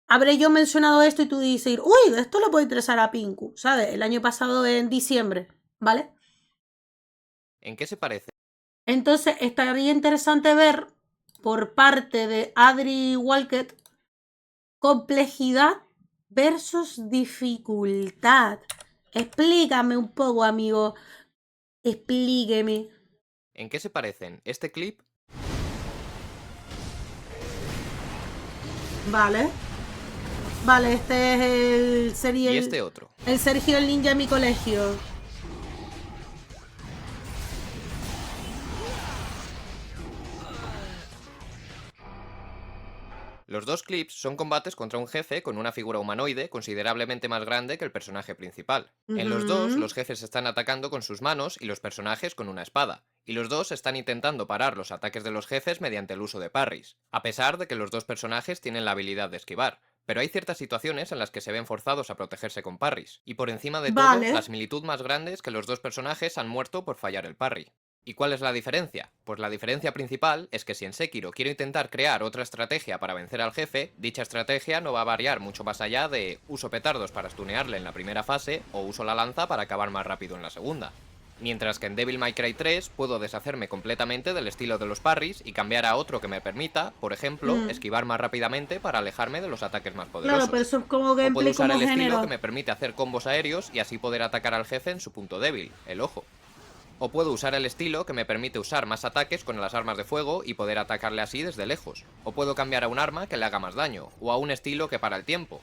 habré yo mencionado esto y tú dices, uy, esto le puede interesar a Pinku, ¿sabes? El año pasado en diciembre, ¿vale? ¿En qué se parece? Entonces estaría interesante ver por parte de Adri Walket complejidad versus dificultad. Explícame un poco, amigo. Explíqueme. ¿En qué se parecen este clip Vale. Vale, este es el... Sería y este otro? el Sergio el Ninja de mi colegio. Los dos clips son combates contra un jefe con una figura humanoide considerablemente más grande que el personaje principal. En los dos, los jefes están atacando con sus manos y los personajes con una espada, y los dos están intentando parar los ataques de los jefes mediante el uso de parries, a pesar de que los dos personajes tienen la habilidad de esquivar. Pero hay ciertas situaciones en las que se ven forzados a protegerse con parries, y por encima de todo, la Vale. similitud más grande es que los dos personajes han muerto por fallar el parry. ¿Y cuál es la diferencia? Pues la diferencia principal es que si en Sekiro quiero intentar crear otra estrategia para vencer al jefe, dicha estrategia no va a variar mucho más allá de uso petardos para stunearle en la primera fase o uso la lanza para acabar más rápido en la segunda. Mientras que en Devil May Cry 3 puedo deshacerme completamente del estilo de los parries y cambiar a otro que me permita, por ejemplo, esquivar más rápidamente para alejarme de los ataques más Claro, pero poderosos. eso es como O puedo gameplay, usar como el estilo que género. me permite hacer combos aéreos y así poder atacar al jefe en su punto débil, el ojo. O puedo usar el estilo que me permite usar más ataques con las armas de fuego y poder atacarle así desde lejos. O puedo cambiar a un arma que le haga más daño, o a un estilo que para el tiempo.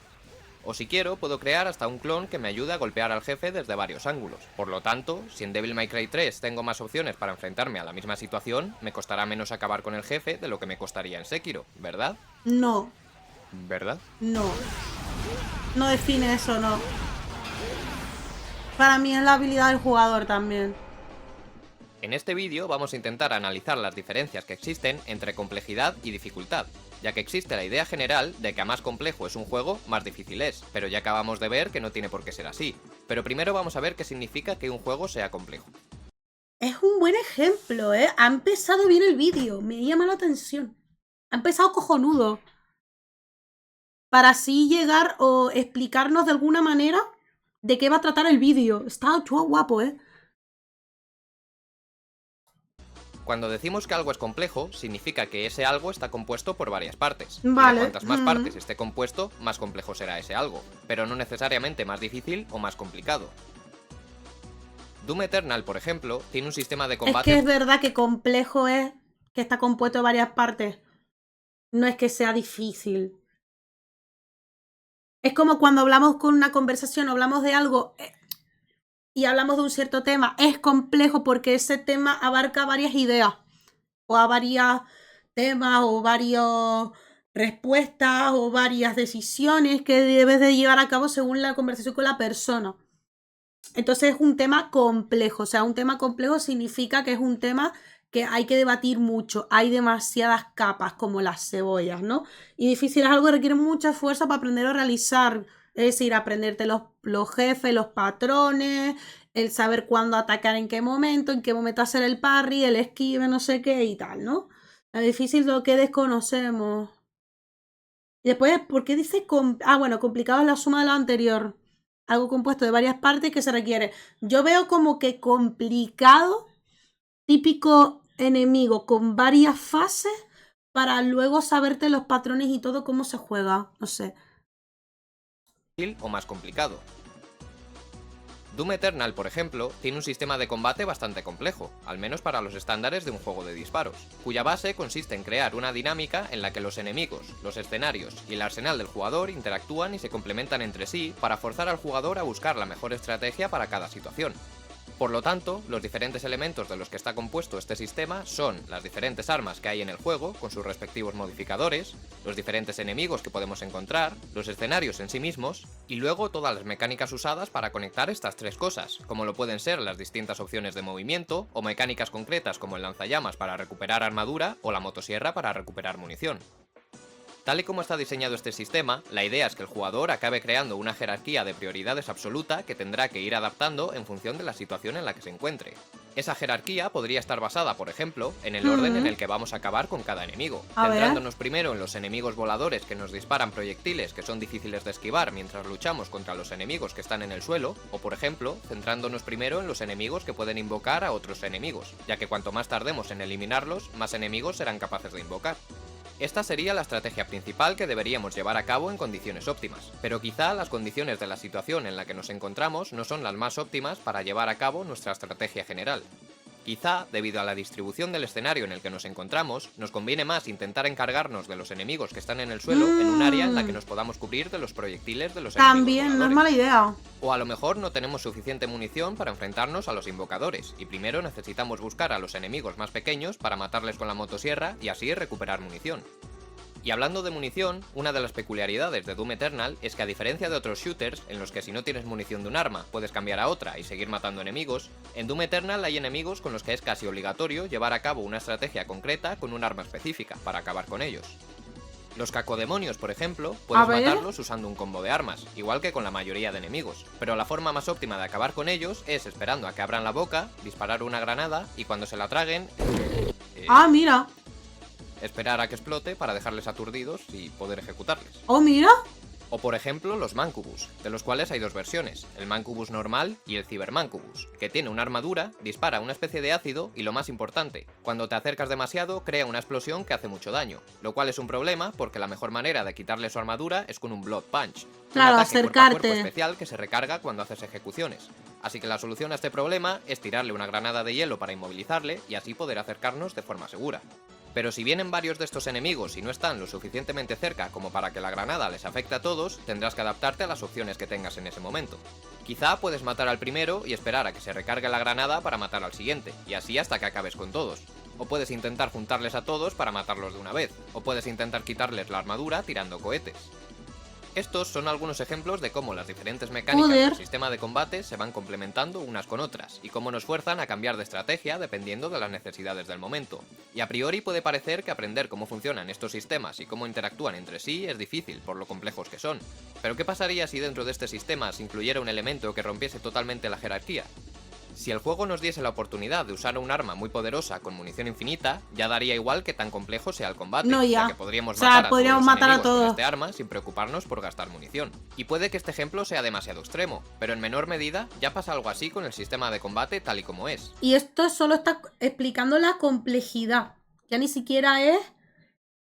O si quiero, puedo crear hasta un clon que me ayude a golpear al jefe desde varios ángulos. Por lo tanto, si en Devil May Cry 3 tengo más opciones para enfrentarme a la misma situación, me costará menos acabar con el jefe de lo que me costaría en Sekiro, ¿verdad? No, ¿Verdad? no. No define eso, no. Para mí es la habilidad del jugador también. En este vídeo vamos a intentar analizar las diferencias que existen entre complejidad y dificultad, ya que existe la idea general de que a más complejo es un juego, más difícil es, pero ya acabamos de ver que no tiene por qué ser así. Pero primero vamos a ver qué significa que un juego sea complejo. Es un buen ejemplo, ¿eh? Ha empezado bien el vídeo, me llama la atención. Ha empezado cojonudo. Para así llegar o explicarnos de alguna manera de qué va a tratar el vídeo. Está todo guapo, ¿eh? Cuando decimos que algo es complejo, significa que ese algo está compuesto por varias partes, y de Vale. cuantas más partes esté compuesto, más complejo será ese algo, pero no necesariamente más difícil o más complicado. Doom Eternal, por ejemplo, tiene un sistema de Es combate. que es verdad que complejo es que está compuesto de varias partes. No es que sea difícil. Es como cuando hablamos con una conversación, hablamos de algo y hablamos de un cierto tema. Es complejo porque ese tema abarca varias ideas o a varios temas o varias respuestas o varias decisiones que debes de llevar a cabo según la conversación con la persona. Entonces es un tema complejo, o sea, un tema complejo significa que es un tema que hay que debatir mucho, hay demasiadas capas como las cebollas, ¿no? Y difícil es algo que requiere mucha fuerza para aprender a realizar, es decir, aprenderte los jefes, los patrones, el saber cuándo atacar en qué momento hacer el parry, el esquive, no sé qué y tal, ¿no? Es difícil lo que desconocemos. Y después, ¿por qué dice bueno, complicado es la suma de lo anterior? Algo compuesto de varias partes que se requiere. Yo veo como que complicado, típico enemigo con varias fases para luego saberte los patrones y todo cómo se juega. No sé. O más complicado. Doom Eternal, por ejemplo, tiene un sistema de combate bastante complejo, al menos para los estándares de un juego de disparos, cuya base consiste en crear una dinámica en la que los enemigos, los escenarios y el arsenal del jugador interactúan y se complementan entre sí para forzar al jugador a buscar la mejor estrategia para cada situación. Por lo tanto, los diferentes elementos de los que está compuesto este sistema son las diferentes armas que hay en el juego, con sus respectivos modificadores, los diferentes enemigos que podemos encontrar, los escenarios en sí mismos, y luego todas las mecánicas usadas para conectar estas tres cosas, como lo pueden ser las distintas opciones de movimiento, o mecánicas concretas como el lanzallamas para recuperar armadura, o la motosierra para recuperar munición. Tal y como está diseñado este sistema, la idea es que el jugador acabe creando una jerarquía de prioridades absoluta que tendrá que ir adaptando en función de la situación en la que se encuentre. Esa jerarquía podría estar basada, por ejemplo, en el orden en el que vamos a acabar con cada enemigo, A ver. centrándonos primero en los enemigos voladores que nos disparan proyectiles que son difíciles de esquivar mientras luchamos contra los enemigos que están en el suelo, o por ejemplo, centrándonos primero en los enemigos que pueden invocar a otros enemigos, ya que cuanto más tardemos en eliminarlos, más enemigos serán capaces de invocar. Esta sería la estrategia principal que deberíamos llevar a cabo en condiciones óptimas, pero quizá las condiciones de la situación en la que nos encontramos no son las más óptimas para llevar a cabo nuestra estrategia general. Quizá, debido a la distribución del escenario en el que nos encontramos, nos conviene más intentar encargarnos de los enemigos que están en el suelo en un área en la que nos podamos cubrir de los proyectiles de los enemigos También, no es voladores. mala idea. O a lo mejor no tenemos suficiente munición para enfrentarnos a los invocadores, y primero necesitamos buscar a los enemigos más pequeños para matarles con la motosierra y así recuperar munición. Y hablando de munición, una de las peculiaridades de Doom Eternal es que a diferencia de otros shooters, en los que si no tienes munición de un arma puedes cambiar a otra y seguir matando enemigos, en Doom Eternal hay enemigos con los que es casi obligatorio llevar a cabo una estrategia concreta con un arma específica para acabar con ellos. Los cacodemonios, por ejemplo, puedes matarlos usando un combo de armas, igual que con la mayoría de enemigos, pero la forma más óptima de acabar con ellos es esperando a que abran la boca, disparar una granada y cuando se la traguen... Mira. Esperar a que explote para dejarles aturdidos y poder ejecutarles. Oh, mira. O por ejemplo los Mancubus, de los cuales hay dos versiones, el Mancubus normal y el Cybermancubus, que tiene una armadura, dispara una especie de ácido y lo más importante, cuando te acercas demasiado crea una explosión que hace mucho daño, lo cual es un problema porque la mejor manera de quitarle su armadura es con un Blood Punch, claro, un ataque cuerpo a acercarte. cuerpo especial que se recarga cuando haces ejecuciones. Así que la solución a este problema es tirarle una granada de hielo para inmovilizarle y así poder acercarnos de forma segura. Pero si vienen varios de estos enemigos y no están lo suficientemente cerca como para que la granada les afecte a todos, tendrás que adaptarte a las opciones que tengas en ese momento. Quizá puedes matar al primero y esperar a que se recargue la granada para matar al siguiente, y así hasta que acabes con todos. O puedes intentar juntarles a todos para matarlos de una vez, o puedes intentar quitarles la armadura tirando cohetes. Estos son algunos ejemplos de cómo las diferentes mecánicas del sistema de combate se van complementando unas con otras, y cómo nos fuerzan a cambiar de estrategia dependiendo de las necesidades del momento. Y a priori puede parecer que aprender cómo funcionan estos sistemas y cómo interactúan entre sí es difícil, por lo complejos que son. Pero ¿qué pasaría si dentro de este sistema se incluyera un elemento que rompiese totalmente la jerarquía? Si el juego nos diese la oportunidad de usar un arma muy poderosa con munición infinita, ya daría igual que tan complejo sea el combate, ya que podríamos matar a todos con este arma sin preocuparnos por gastar munición. Y puede que este ejemplo sea demasiado extremo, pero en menor medida ya pasa algo así con el sistema de combate tal y como es. Y esto solo está explicando la complejidad, ya ni siquiera es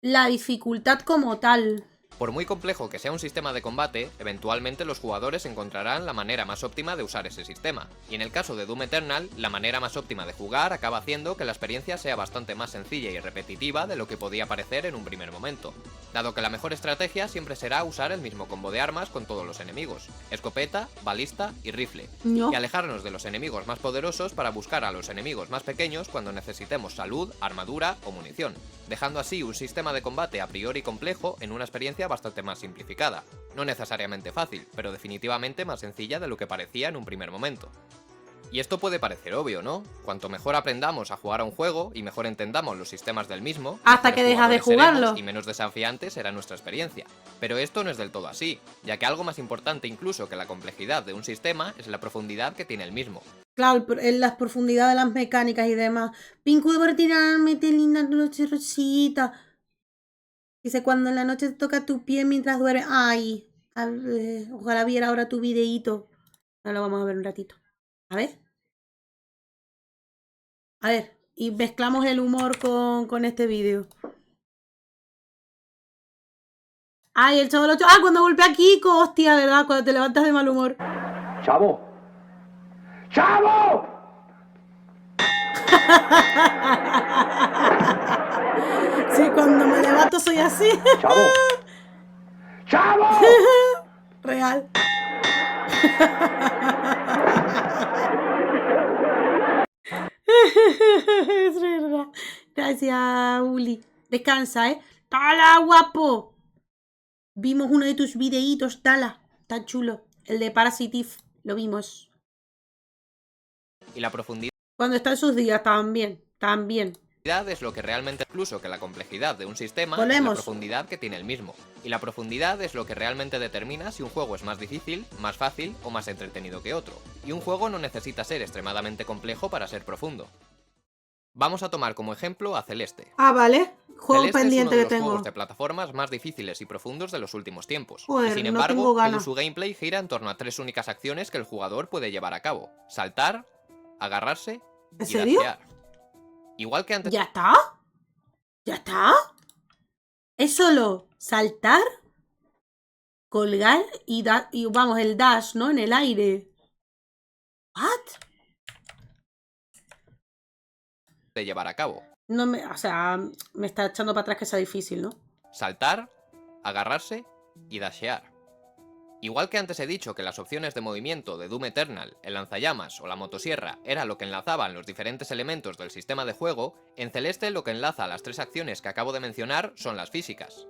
la dificultad como tal. Por muy complejo que sea un sistema de combate, eventualmente los jugadores encontrarán la manera más óptima de usar ese sistema, y en el caso de Doom Eternal, la manera más óptima de jugar acaba haciendo que la experiencia sea bastante más sencilla y repetitiva de lo que podía parecer en un primer momento, dado que la mejor estrategia siempre será usar el mismo combo de armas con todos los enemigos, escopeta, balista y rifle, y alejarnos de los enemigos más poderosos para buscar a los enemigos más pequeños cuando necesitemos salud, armadura o munición, dejando así un sistema de combate a priori complejo en una experiencia bastante más simplificada, no necesariamente fácil, pero definitivamente más sencilla de lo que parecía en un primer momento. Y esto puede parecer obvio, ¿no? Cuanto mejor aprendamos a jugar a un juego y mejor entendamos los sistemas del mismo, hasta que dejas de jugarlo, y menos desafiante será nuestra experiencia. Pero esto no es del todo así, ya que algo más importante incluso que la complejidad de un sistema es la profundidad que tiene el mismo. Claro, en las profundidades de las mecánicas y demás. Pincu de tirarme, te linda noche rosita. Dice, cuando en la noche te toca tu pie mientras duermes. Ay, ojalá viera ahora tu videíto. Ahora lo vamos a ver un ratito. A ver. A ver, y mezclamos el humor con este vídeo. Ay, el chavo del 8. Ah, cuando golpea a Kiko, hostia, ¿verdad? Cuando te levantas de mal humor. ¡Chavo! ¡Chavo! Sí, cuando me levanto soy así. ¡Chavo! ¡Chavo! Real. Es verdad. Gracias, Uli. Descansa, ¿eh? ¡Tala, guapo! Vimos uno de tus videitos, Tala. Tan chulo. El de Parasitive. Lo vimos. Y la profundidad. Cuando está en sus días, también. También. Es lo que realmente, incluso que la complejidad de un sistema es la Volvemos. profundidad que tiene el mismo. Y la profundidad es lo que realmente determina si un juego es más difícil, más fácil o más entretenido que otro. Y un juego no necesita ser extremadamente complejo para ser profundo. Vamos a tomar como ejemplo a Celeste. Ah, vale. Juego Celeste pendiente es uno de que los tengo. juegos de plataformas más difíciles y profundos de los últimos tiempos. Joder, Y sin no embargo, tengo todo ganas. su gameplay gira en torno a 3 únicas acciones que el jugador puede llevar a cabo: saltar, agarrarse ¿En y serio? dashear. Igual que antes ¿Ya está? ¿Ya está? Es solo saltar, colgar y vamos, el dash, ¿no? En el aire. ¿What? de llevar a cabo: No me, o sea, me está echando para atrás que sea difícil, ¿no? saltar, agarrarse y dashear. Igual que antes he dicho que las opciones de movimiento de Doom Eternal, el lanzallamas o la motosierra era lo que enlazaban los diferentes elementos del sistema de juego, en Celeste lo que enlaza las 3 acciones que acabo de mencionar son las físicas.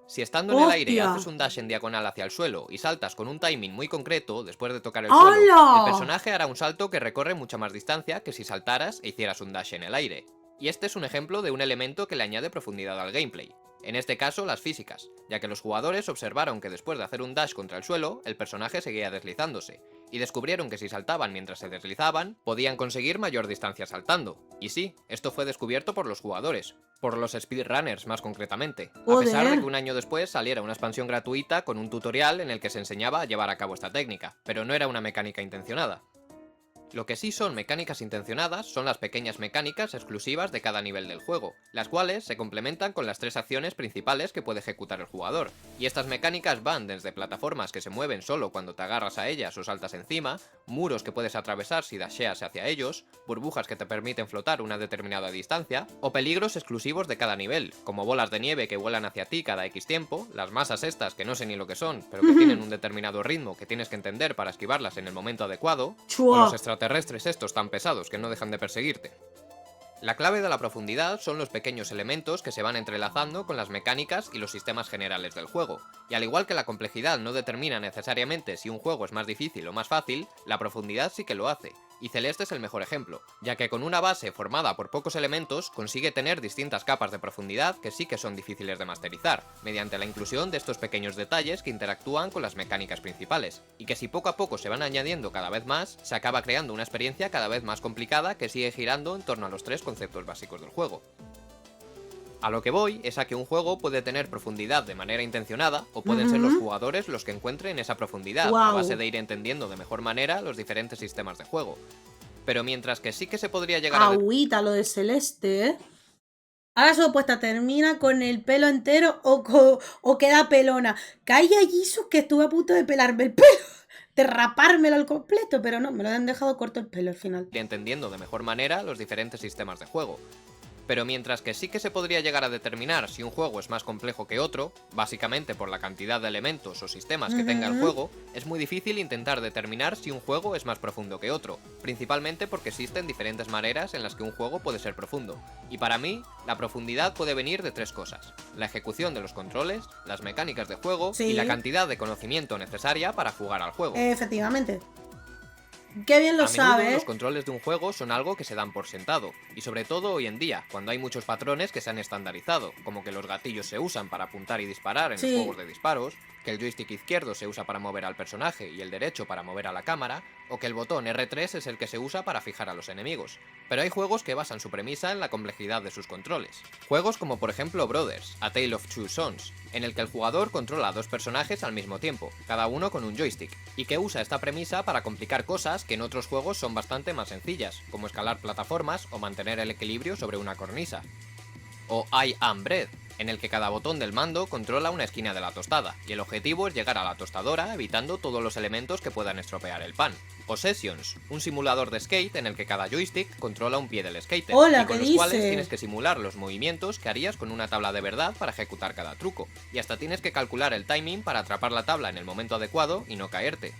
Si estando en el aire ¡Hostia! haces un dash en diagonal hacia el suelo y saltas con un timing muy concreto después de tocar el suelo, ¡Hala! el personaje hará un salto que recorre mucha más distancia que si saltaras e hicieras un dash en el aire. Y este es un ejemplo de un elemento que le añade profundidad al gameplay. En este caso, las físicas, ya que los jugadores observaron que después de hacer un dash contra el suelo, el personaje seguía deslizándose, y descubrieron que si saltaban mientras se deslizaban, podían conseguir mayor distancia saltando. Y sí, esto fue descubierto por los jugadores, por los speedrunners más concretamente, a pesar de Joder. que un año después saliera una expansión gratuita con un tutorial en el que se enseñaba a llevar a cabo esta técnica, pero no era una mecánica intencionada. Lo que sí son mecánicas intencionadas son las pequeñas mecánicas exclusivas de cada nivel del juego, las cuales se complementan con las 3 acciones principales que puede ejecutar el jugador. Y estas mecánicas van desde plataformas que se mueven solo cuando te agarras a ellas o saltas encima, muros que puedes atravesar si dasheas hacia ellos, burbujas que te permiten flotar una determinada distancia, o peligros exclusivos de cada nivel, como bolas de nieve que vuelan hacia ti cada X tiempo, las masas estas que no sé ni lo que son, pero que tienen un determinado ritmo que tienes que entender para esquivarlas en el momento adecuado, o Chua. los extraterrestres estos tan pesados que no dejan de perseguirte. La clave de la profundidad son los pequeños elementos que se van entrelazando con las mecánicas y los sistemas generales del juego, y al igual que la complejidad no determina necesariamente si un juego es más difícil o más fácil, la profundidad sí que lo hace, y Celeste es el mejor ejemplo, ya que con una base formada por pocos elementos consigue tener distintas capas de profundidad que sí que son difíciles de masterizar, mediante la inclusión de estos pequeños detalles que interactúan con las mecánicas principales, y que si poco a poco se van añadiendo cada vez más, se acaba creando una experiencia cada vez más complicada que sigue girando en torno a los 3 conceptos básicos del juego. A lo que voy es a que un juego puede tener profundidad de manera intencionada, o pueden ser los jugadores los que encuentren esa profundidad, a Guau. base de ir entendiendo de mejor manera los diferentes sistemas de juego. Pero mientras que sí que se podría llegar a... Agüita lo de Celeste, ¿eh? Ahora su opuesta termina con el pelo entero o queda pelona. Calla Jesús que estuve a punto de pelarme el pelo. De rapármelo al completo, pero no, me lo han dejado corto el pelo al final. ir entendiendo de mejor manera los diferentes sistemas de juego. Pero mientras que sí que se podría llegar a determinar si un juego es más complejo que otro, básicamente por la cantidad de elementos o sistemas que tenga el juego, es muy difícil intentar determinar si un juego es más profundo que otro, principalmente porque existen diferentes maneras en las que un juego puede ser profundo. Y para mí, la profundidad puede venir de 3 cosas: la ejecución de los controles, las mecánicas de juego Sí. y la cantidad de conocimiento necesaria para jugar al juego. Efectivamente. Qué bien lo A menudo sabe, los ¿eh? controles de un juego son algo que se dan por sentado, y sobre todo hoy en día, cuando hay muchos patrones que se han estandarizado, como que los gatillos se usan para apuntar y disparar en Sí. los juegos de disparos, que el joystick izquierdo se usa para mover al personaje y el derecho para mover a la cámara, o que el botón R3 es el que se usa para fijar a los enemigos. Pero hay juegos que basan su premisa en la complejidad de sus controles. Juegos como por ejemplo Brothers, A Tale of Two Sons, en el que el jugador controla a 2 personajes al mismo tiempo, cada uno con un joystick, y que usa esta premisa para complicar cosas que en otros juegos son bastante más sencillas, como escalar plataformas o mantener el equilibrio sobre una cornisa. O I Am Bread, en el que cada botón del mando controla una esquina de la tostada, y el objetivo es llegar a la tostadora evitando todos los elementos que puedan estropear el pan. O Sessions, un simulador de skate en el que cada joystick controla un pie del skater, Hola, y con ¿qué los cuales dice? tienes que simular los movimientos que harías con una tabla de verdad para ejecutar cada truco, y hasta tienes que calcular el timing para atrapar la tabla en el momento adecuado y no caerte.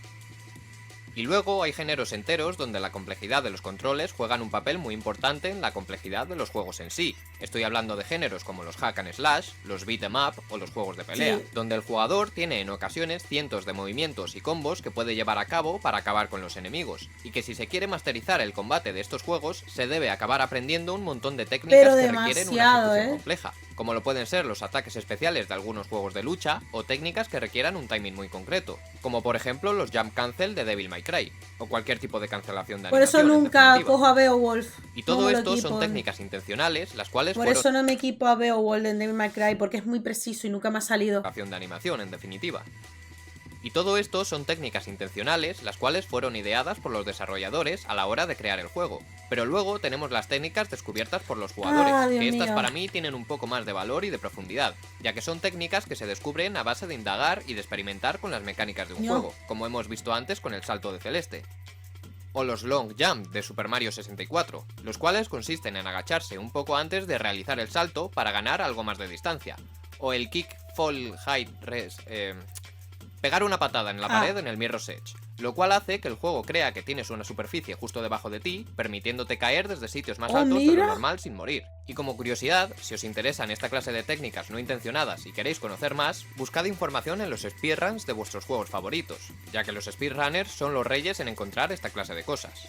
Y luego hay géneros enteros donde la complejidad de los controles juegan un papel muy importante en la complejidad de los juegos en sí. Estoy hablando de géneros como los hack and slash, los beat 'em up o los juegos de pelea, Sí. donde el jugador tiene en ocasiones cientos de movimientos y combos que puede llevar a cabo para acabar con los enemigos, y que si se quiere masterizar el combate de estos juegos, se debe acabar aprendiendo un montón de técnicas Pero que requieren una demasiado, ejecución compleja, como lo pueden ser los ataques especiales de algunos juegos de lucha o técnicas que requieran un timing muy concreto, como por ejemplo los jump cancel de Devil May Cry, o cualquier tipo de cancelación de Por eso animación, en nunca definitiva. cojo a Beowulf. Y todo No me lo esto equipo, son ¿eh? técnicas intencionales, las cuales Por fueron eso no me equipo a Beowulf en Devil May Cry, porque es muy preciso y nunca me ha salido. de animación, en definitiva. Y todo esto son técnicas intencionales, las cuales fueron ideadas por los desarrolladores a la hora de crear el juego. Pero luego tenemos las técnicas descubiertas por los jugadores, Ah, Dios que estas mío. para mí tienen un poco más de valor y de profundidad, ya que son técnicas que se descubren a base de indagar y de experimentar con las mecánicas de un No. juego, como hemos visto antes con el salto de Celeste. O los long jump de Super Mario 64, los cuales consisten en agacharse un poco antes de realizar el salto para ganar algo más de distancia. O el kick fall height res, pegar una patada en la pared en el Mirror's Edge, lo cual hace que el juego crea que tienes una superficie justo debajo de ti, permitiéndote caer desde sitios más Oh, altos de mira. lo normal sin morir. Y como curiosidad, si os interesan esta clase de técnicas no intencionadas y queréis conocer más, buscad información en los speedruns de vuestros juegos favoritos, ya que los speedrunners son los reyes en encontrar esta clase de cosas.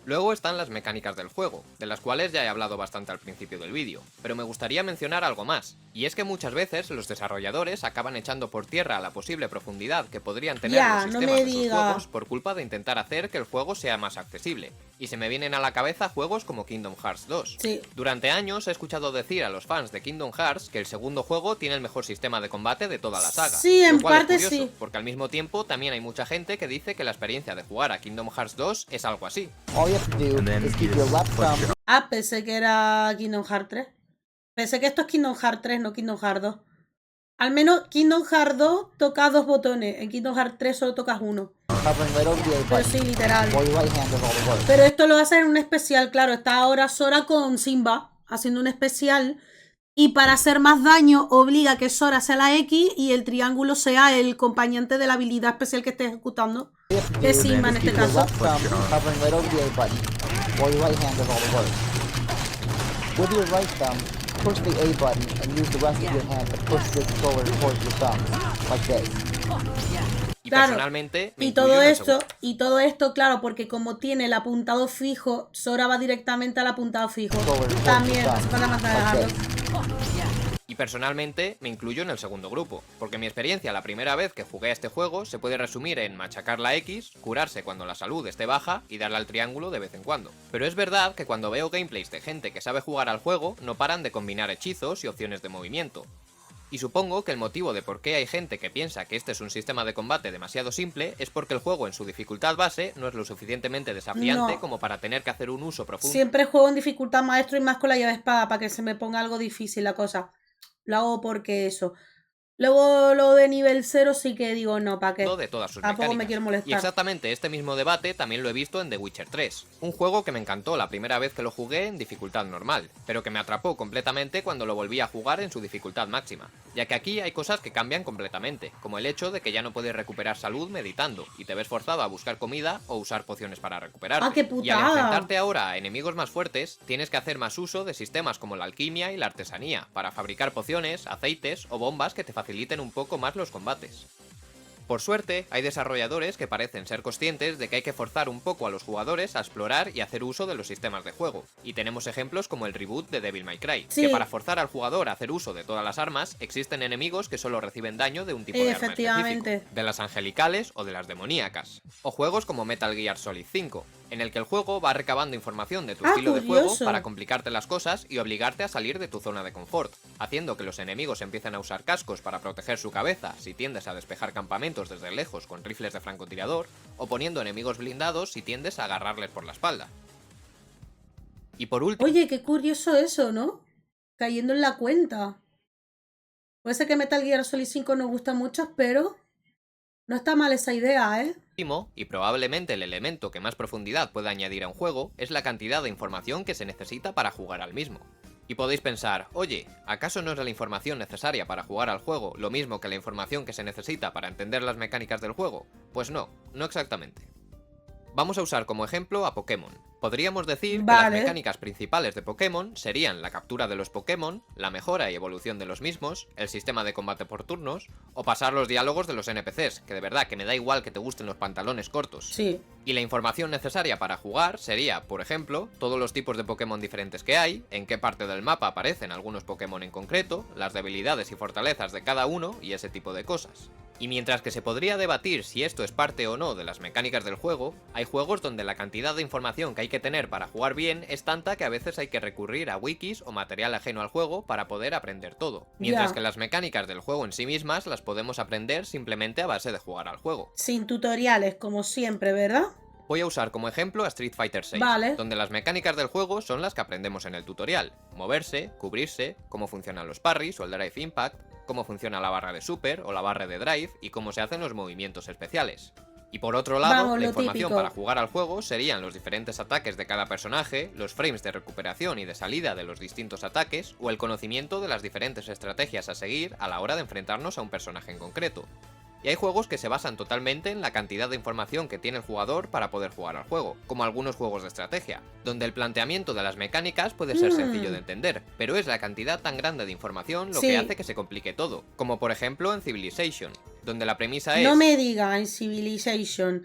Luego están las mecánicas del juego, de las cuales ya he hablado bastante al principio del vídeo, pero me gustaría mencionar algo más, y es que muchas veces los desarrolladores acaban echando por tierra la posible profundidad que podrían tener Ya, los no sistemas me de sus diga. juegos por culpa de intentar hacer que el juego sea más accesible, y se me vienen a la cabeza juegos como Kingdom Hearts 2. Sí. Durante años he escuchado decir a los fans de Kingdom Hearts que el segundo juego tiene el mejor sistema de combate de toda la saga. Sí, en lo cual es parte curioso, sí. porque al mismo tiempo también hay mucha gente que dice que la experiencia de jugar a Kingdom Hearts 2 es algo así. All you have to do And then is you keep your just left push thumb it Ah, pensé que era Kingdom Hearts 3. Pensé que esto es Kingdom Hearts 3, no Kingdom Hearts 2. Al menos Kingdom Hearts 2 toca dos botones. En Kingdom Hearts 3 solo tocas uno. hovering right over the A Pero button, sí, literal. while your right hand does all the work. Pero esto lo hacen en un especial, claro. Está ahora Sora con Simba haciendo un especial. Y para hacer más daño, obliga a que Sora sea la X y el triángulo sea el acompañante de la habilidad especial que esté ejecutando. All you have to Que do Simba en is este keep your caso. left thumb hovering right over the A button, while your right hand does all the work. With your right thumb, push the A button and use the rest of your hand to push your controller towards your thumb, like this. Y Claro. personalmente me Y incluyo todo en el esto, claro, porque como tiene el apuntado fijo, Sora va directamente al apuntado fijo. También, no hace falta más dejarlo. Y personalmente me incluyo en el segundo grupo, porque mi experiencia la primera vez que jugué a este juego se puede resumir en machacar la X, curarse cuando la salud esté baja y darle al triángulo de vez en cuando. Pero es verdad que cuando veo gameplays de gente que sabe jugar al juego, no paran de combinar hechizos y opciones de movimiento. Y supongo que el motivo de por qué hay gente que piensa que este es un sistema de combate demasiado simple es porque el juego en su dificultad base no es lo suficientemente desafiante No. como para tener que hacer un uso profundo. Siempre juego en dificultad maestro y más con la llave espada para que se me ponga algo difícil la cosa. Lo hago porque eso. Luego lo de nivel 0 sí que digo no, ¿para qué? De todas sus Tampoco me mecánicas. quiero Y molestar. exactamente este mismo debate también lo he visto en The Witcher 3, un juego que me encantó la primera vez que lo jugué en dificultad normal, pero que me atrapó completamente cuando lo volví a jugar en su dificultad máxima, ya que aquí hay cosas que cambian completamente, como el hecho de que ya no puedes recuperar salud meditando, y te ves forzado a buscar comida o usar pociones para recuperarte. ¡Ah, qué Y al putada! enfrentarte ahora a enemigos más fuertes, tienes que hacer más uso de sistemas como la alquimia y la artesanía, para fabricar pociones, aceites o bombas que te faciliten un poco más los combates. Por suerte, hay desarrolladores que parecen ser conscientes de que hay que forzar un poco a los jugadores a explorar y hacer uso de los sistemas de juego, y tenemos ejemplos como el reboot de Devil May Cry, Sí. que para forzar al jugador a hacer uso de todas las armas, existen enemigos que solo reciben daño de un tipo de arma Efectivamente. específico, de las angelicales o de las demoníacas. O juegos como Metal Gear Solid 5, en el que el juego va recabando información de tu Ah, estilo de juego curioso. para complicarte las cosas y obligarte a salir de tu zona de confort, haciendo que los enemigos empiecen a usar cascos para proteger su cabeza si tiendes a despejar campamentos desde lejos con rifles de francotirador, o poniendo enemigos blindados si tiendes a agarrarles por la espalda. Y por último, Oye, qué curioso eso, ¿no? Cayendo en la cuenta. Puede ser que Metal Gear Solid 5 nos gusta mucho, pero no está mal esa idea, ¿eh? y probablemente el elemento que más profundidad puede añadir a un juego, es la cantidad de información que se necesita para jugar al mismo. Y podéis pensar, oye, ¿acaso no es la información necesaria para jugar al juego lo mismo que la información que se necesita para entender las mecánicas del juego? Pues no, no exactamente. Vamos a usar como ejemplo a Pokémon. Podríamos decir que las mecánicas principales de Pokémon serían la captura de los Pokémon, la mejora y evolución de los mismos, el sistema de combate por turnos, o pasar los diálogos de los NPCs, que de verdad que me da igual que te gusten los pantalones cortos. Sí. Y la información necesaria para jugar sería, por ejemplo, todos los tipos de Pokémon diferentes que hay, en qué parte del mapa aparecen algunos Pokémon en concreto, las debilidades y fortalezas de cada uno y ese tipo de cosas. Y mientras que se podría debatir si esto es parte o no de las mecánicas del juego, hay juegos donde la cantidad de información que hay que tener para jugar bien es tanta que a veces hay que recurrir a wikis o material ajeno al juego para poder aprender todo. Mientras que las mecánicas del juego en sí mismas las podemos aprender simplemente a base de jugar al juego. Sin tutoriales, como siempre, ¿verdad? Voy a usar como ejemplo a Street Fighter VI, donde las mecánicas del juego son las que aprendemos en el tutorial. Moverse, cubrirse, cómo funcionan los parries o el Drive Impact, cómo funciona la barra de Super o la barra de Drive y cómo se hacen los movimientos especiales. Y por otro lado, la información para jugar al juego serían los diferentes ataques de cada personaje, los frames de recuperación y de salida de los distintos ataques, o el conocimiento de las diferentes estrategias a seguir a la hora de enfrentarnos a un personaje en concreto. Y hay juegos que se basan totalmente en la cantidad de información que tiene el jugador para poder jugar al juego, como algunos juegos de estrategia, donde el planteamiento de las mecánicas puede ser sencillo de entender, pero es la cantidad tan grande de información lo que hace que se complique todo, como por ejemplo en Civilization, donde la premisa es... No me digas en Civilization,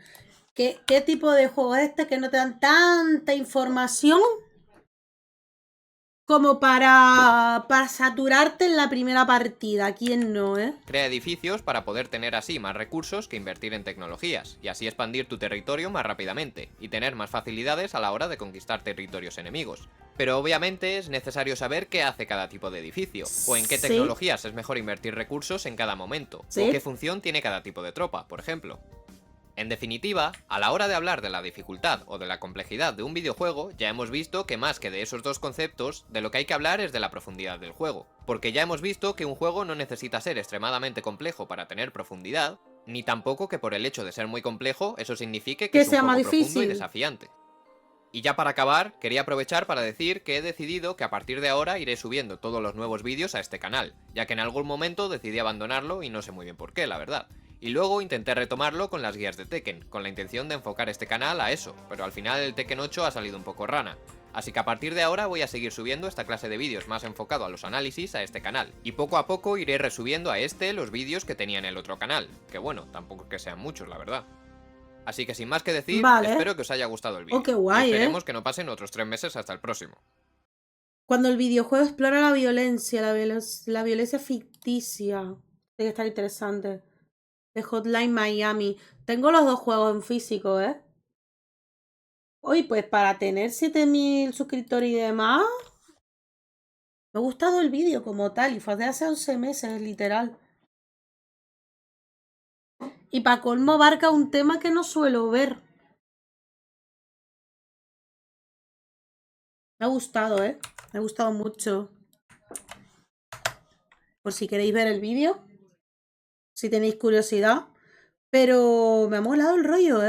¿qué tipo de juego es este que no te dan tanta información como para saturarte en la primera partida? ¿Quién no, Crea edificios para poder tener así más recursos que invertir en tecnologías, y así expandir tu territorio más rápidamente, y tener más facilidades a la hora de conquistar territorios enemigos. Pero obviamente es necesario saber qué hace cada tipo de edificio, o en qué tecnologías es mejor invertir recursos en cada momento, o qué función tiene cada tipo de tropa, por ejemplo. En definitiva, a la hora de hablar de la dificultad o de la complejidad de un videojuego, ya hemos visto que más que de esos dos conceptos, de lo que hay que hablar es de la profundidad del juego. Porque ya hemos visto que un juego no necesita ser extremadamente complejo para tener profundidad, ni tampoco que por el hecho de ser muy complejo, eso signifique que es un juego profundo y desafiante. Y ya para acabar, quería aprovechar para decir que he decidido que a partir de ahora iré subiendo todos los nuevos vídeos a este canal, ya que en algún momento decidí abandonarlo y no sé muy bien por qué, la verdad. Y luego intenté retomarlo con las guías de Tekken, con la intención de enfocar este canal a eso, pero al final el Tekken 8 ha salido un poco rana. Así que a partir de ahora voy a seguir subiendo esta clase de vídeos más enfocado a los análisis a este canal, y poco a poco iré resubiendo a este los vídeos que tenía en el otro canal, que bueno, tampoco es que sean muchos la verdad. Así que sin más que decir, espero que os haya gustado el vídeo. Qué guay, y esperemos que no pasen otros 3 meses hasta el próximo. Cuando el videojuego explora la violencia ficticia, tiene que estar interesante. De Hotline Miami. Tengo los dos juegos en físico, Hoy, pues para tener 7000 suscriptores y demás, me ha gustado el vídeo como tal, y fue de hace 11 meses, literal. Y para colmo abarca un tema que no suelo ver. Me ha gustado, Me ha gustado mucho. Por si queréis ver el vídeo, si tenéis curiosidad. Pero me ha molado el rollo,